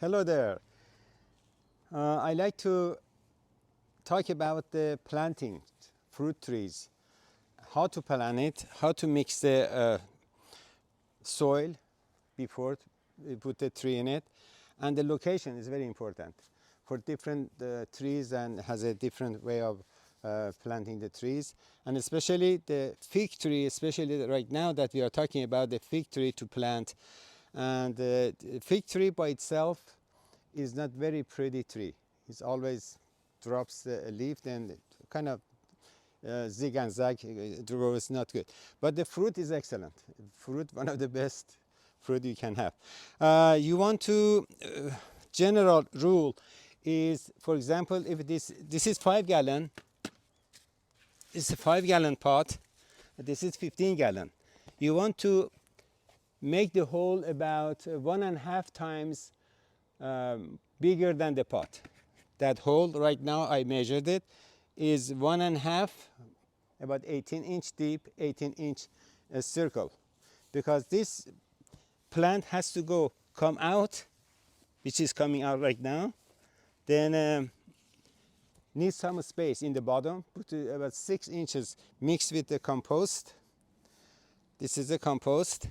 Hello there. I like to talk about the planting fruit trees, how to plant it, how to mix the soil before we put the tree in it, and the location is very important for different trees and has a different way of planting the trees, and especially the fig tree, especially right now that we are talking about the fig tree to plant. And the fig tree by itself is not very pretty tree. It always drops a leaf, then kind of zig and zag grows not good. But the fruit is excellent. Fruit, one of the best fruit you can have. You want to general rule is, for example, if this is 5 gallon, it's a 5 gallon pot. This is 15 gallon. You want to make the hole about 1.5 times bigger than the pot. That hole right now I measured it is 1.5, about 18-inch deep, 18-inch circle, because this plant has to come out, which is coming out right now. Then needs some space in the bottom. Put about 6 inches mixed with the compost. This is the compost.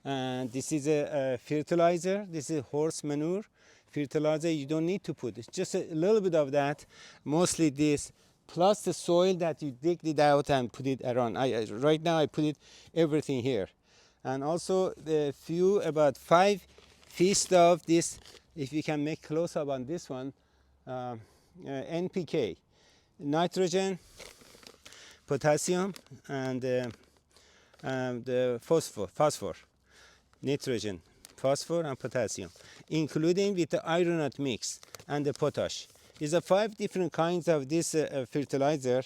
And this is a fertilizer. This is horse manure fertilizer. You don't need to put it, just a little bit of that, mostly this, plus the soil that you digged it out and put it around. Right now I put it everything here, and also the few, about 5 feet of this, if you can make close up on this one, NPK, nitrogen, potassium, and the phosphor, nitrogen, phosphor, and potassium, including with the iron ore mix and the potash. Is a 5 different kinds of this fertilizer.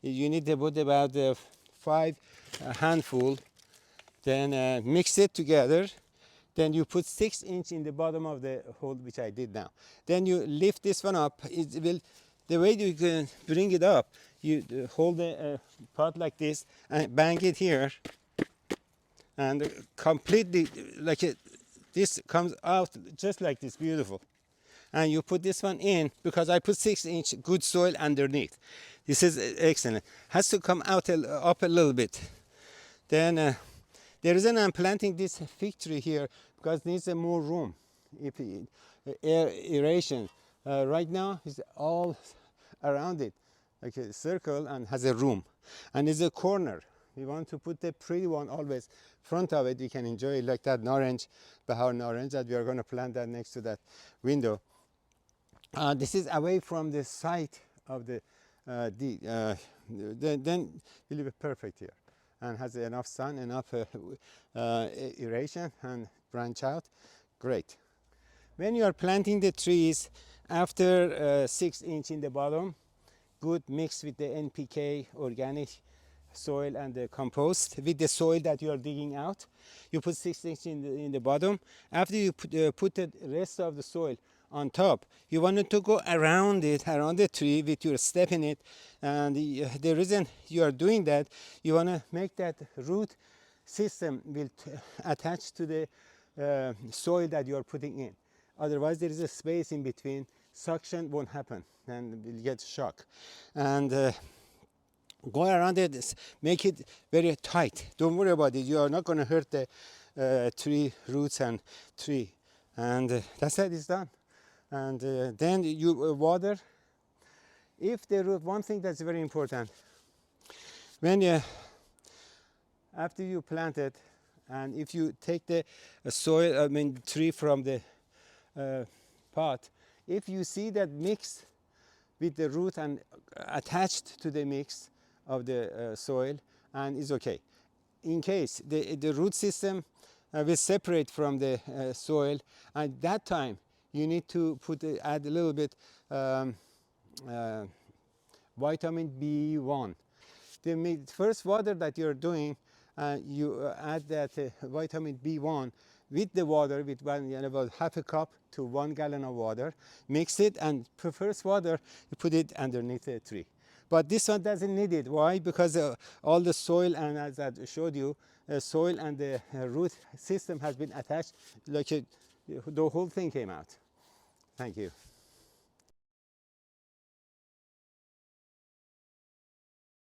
You need to put about 5 handful, then mix it together. Then you put 6 inch in the bottom of the hole, which I did now. Then you lift this one up. It will, the way you can bring it up, you hold the pot like this and bang it here, and completely like it, this comes out just like this, beautiful. And you put this one in, because I put 6 inch good soil underneath. This is excellent. Has to come out up a little bit. Then the reason I'm planting this fig tree here, because it needs more room, air aeration. Right now it's all around it like a circle and has a room, and it's a corner. We want to put the pretty one always front of it. You can enjoy it like that orange, Bahar orange, that we are going to plant that next to that window. This is away from the site of the then it will be perfect here, and has enough sun, enough aeration, and branch out. Great. When you are planting the trees, after 6 inch in the bottom, good mix with the NPK, organic soil, and the compost with the soil that you are digging out. You put 6 inch in the bottom. After you put the rest of the soil on top, you wanted to go around it, around the tree with your step in it. And the reason you are doing that, you want to make that root system will attach to the soil that you are putting in. Otherwise there is a space in between, suction won't happen and will get shock. And go around it, make it very tight. Don't worry about it. You are not going to hurt the tree roots and tree. And that's it, it's done. And then you water. If the root, one thing that's very important, when you, after you plant it, and if you take the soil, tree from the pot, if you see that mix with the root and attached to the mix of the soil, and is okay. In case the root system will separate from the soil, at that time you need to add a little bit vitamin B1. The first water that you're doing, you add that vitamin B1 with the water, with about half a cup to 1 gallon of water. Mix it, and first water you put it underneath the tree. But this one doesn't need it. Why? Because all the soil, and as I showed you, soil and the root system has been attached like a the whole thing came out. Thank you.